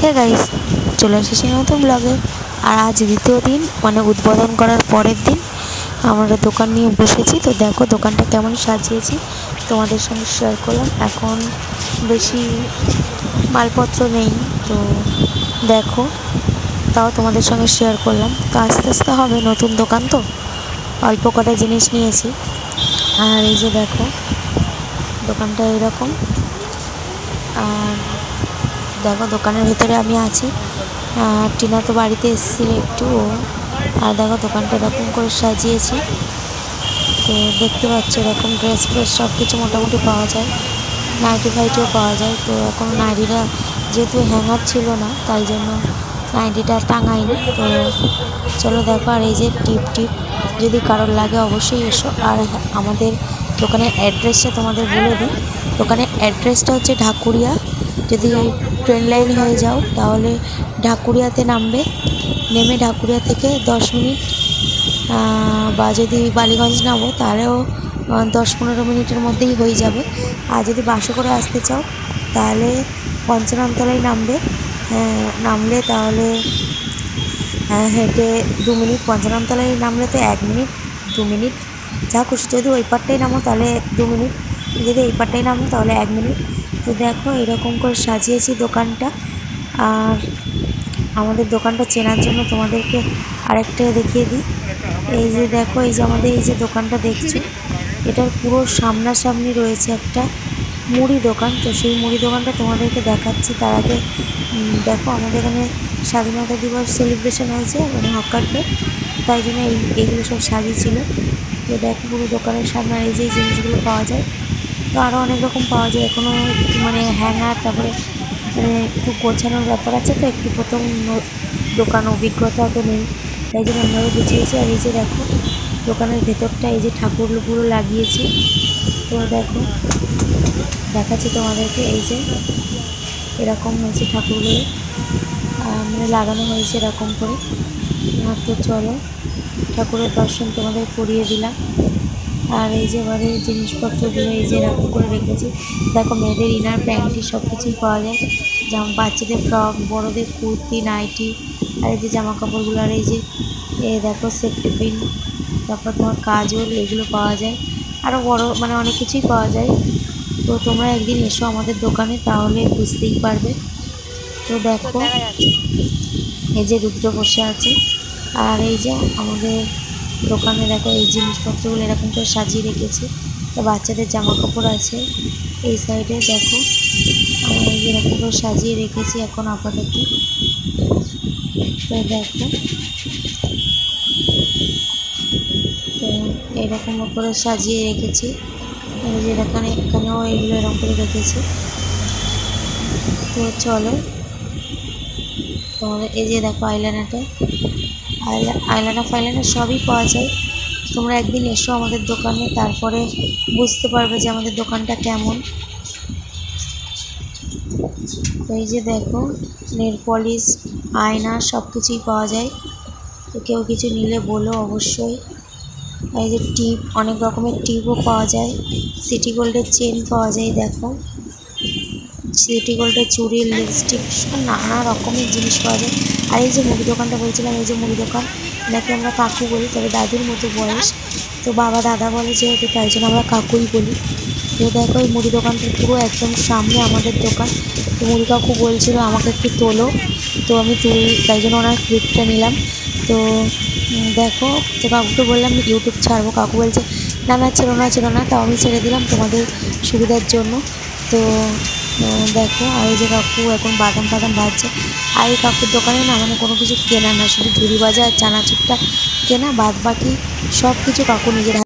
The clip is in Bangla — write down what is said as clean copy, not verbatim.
হে গাইস, চলে এসেছি নতুন ব্লগে। আর আজ দ্বিতীয় দিন, মানে উদ্বোধন করার পরের দিন আমরা দোকান নিয়ে বসেছি। তো দেখো দোকানটা কেমন সাজিয়েছি, তোমাদের সঙ্গে শেয়ার করলাম। এখন বেশি মালপত্র নেই, তো দেখো, তাও তোমাদের সঙ্গে শেয়ার করলাম। তো আস্তে আস্তে হবে, নতুন দোকান তো অল্প কটা জিনিস নিয়েছি। আর এই যে দেখো দোকানটা এরকম। আর দেখো দোকানের ভিতরে আমি আছি, টিনা তো বাড়িতে এসেছিল একটু। আর দেখো দোকানটা এরকম করে সাজিয়েছি। তো দেখতে পাচ্ছ এরকম ড্রেস ফ্রেস সব কিছু মোটামুটি পাওয়া যায়, নাইটি ফাইটিও পাওয়া যায়। তো এখন নাইটিটা যেহেতু হ্যাঙ্গার ছিল না, তাই জন্য নাইটিটা টাঙাইনি। তো চলো দেখো। আর এই যে টিপ যদি কারোর লাগে অবশ্যই এসো। আর আমাদের দোকানের অ্যাড্রেসটা তোমাদের বলে দিই। দোকানের অ্যাড্রেসটা হচ্ছে ঢাকুরিয়া। যদি ট্রেন লাইন হয়ে যাও তাহলে ঢাকুরিয়াতে নামবে, নেমে ঢাকুরিয়া থেকে 10 মিনিট, বা যদি বালিগঞ্জ নামো তাহলেও 10-15 মিনিটের মধ্যেই হয়ে যাবে। আর যদি বাসে করে আসতে চাও তাহলে পঞ্চাননতলায় নামবে। নামলে তাহলে হেঁটে 2 মিনিট, পঞ্চাননতলায় নামলে তো 1 মিনিট 2 মিনিট যা খুশি। যদি ওই পারটাই নামো তাহলে 2 মিনিট, যদি এই পারটাই নামো তাহলে 1 মিনিট। তো দেখো এরকম করে সাজিয়েছি দোকানটা। আর আমাদের দোকানটা চেনার জন্য তোমাদেরকে আরেকটা দেখিয়ে দিই। এই যে দেখো, এই যে আমাদের এই যে দোকানটা দেখছো, এটার পুরো সামনাসামনি রয়েছে একটা মুড়ি দোকান। তো সেই মুড়ি দোকানটা তোমাদেরকে দেখাচ্ছি। তার আগে দেখো আমাদের এখানে স্বাধীনতা দিবস সেলিব্রেশন হয়েছে, মানে হকার ডে, তাই জন্য এইগুলো সব সাজিয়েছিল। তো দেখো পুরো দোকানের সামনে এই যে জিনিসগুলো পাওয়া যায়। তো আরও অনেক রকম পাওয়া যায় এখনও, মানে হ্যাঙ্গার, তারপরে মানে একটু গোছানোর ব্যাপার আছে। তো একটু প্রথম দোকান অভিজ্ঞতা তো নেই, তাই জন্য অন্যভাবে গুছিয়েছি। আর এই যে দেখো দোকানের ভেতরটা এই যে ঠাকুরগুলো লাগিয়েছি। তো দেখো দেখাচ্ছি তোমাদেরকে, এই যে এরকম হয়েছে ঠাকুরগুলো, মানে লাগানো হয়েছে এরকম করে। তো চলো ঠাকুরের দর্শন তোমাদের করিয়ে দিলাম। আর এই যে এবারে জিনিসপত্রগুলো এই যে এরকম করে রেখেছি। দেখো মেয়েদের ইনার প্যান্টি সব কিছুই পাওয়া যায়, যেমন বাচ্চাদের ফ্রক, বড়োদের কুর্তি, নাইটি, আর এই যে জামা কাপড়গুলো। আর এই যে দেখো সেফটি পিন, তারপর তোমার কাজল, এগুলো পাওয়া যায়। আরও বড় মানে অনেক কিছুই পাওয়া যায়। তো তোমরা একদিন এসো আমাদের দোকানে, তাহলে বুঝতেই পারবে। তো দেখো এই যে রুদ্র বসে আছে। আর এই যে আমাদের দোকানে দেখো এই জিনিসপত্রগুলো এরকম করে সাজিয়ে রেখেছি। তো বাচ্চাদের জামা কাপড় আছে এই সাইডে, দেখো এরকম করে সাজিয়ে রেখেছি এখন আপাতত। তো দেখো তো এরকম করে সাজিয়ে রেখেছি। এখানেও এগুলো এরকম করে রেখেছি। তো চলো তোমাদের এই যে দেখো আইলাইনারটা, আইলাইনার ফাইলাইনার সবই পাওয়া যায়। তোমরা একদিন এসো আমাদের দোকানে, তারপরে বুঝতে পারবে যে আমাদের দোকানটা কেমন। তো এই যে দেখো নেল পলিশ, আয়না সব কিছুই পাওয়া যায়। তো কেউ কিছু নিলে বলো অবশ্যই। এই যে টিপ, অনেক রকমের টিপও পাওয়া যায়। সিটি গোল্ডের চেন পাওয়া যায়, দেখো সিটি গোল্ডের চুড়ি, লিপস্টিক, নানা রকমের জিনিস পাওয়া যায়। আর এই যে মুড়ি দোকানটা বলছিলাম, এই যে মুড়ি দোকান, এনাকে আমরা কাকু বলি, তবে দাদুর মতো বয়স। তো বাবা দাদা বলে যেহেতু, তাই জন্য আমরা কাকুই বলি। তো দেখো এই মুড়ি দোকানটার পুরো একদম সামনে আমাদের দোকান। তো মুড়ি কাকু বলছিল আমাকে একটু তোলো, তো আমি তাই জন্য ওনার ক্লিপটা নিলাম। তো দেখো, তো কাকুকে বললাম ইউটিউব ছাড়বো, কাকু বলছে না না ছিল না, তাও আমি ছেড়ে দিলাম তোমাদের সুবিধার জন্য। তো দেখো, আর এই যে কাকু এখন বাদাম ভাজছে। আর এই কাকুর দোকানে না মানে কোনো কিছু কেনা না, শুধু ঝুড়ি ভাজা আর চানাচুরটা কেনা, বাদ বাকি সব কিছু কাকু নিজের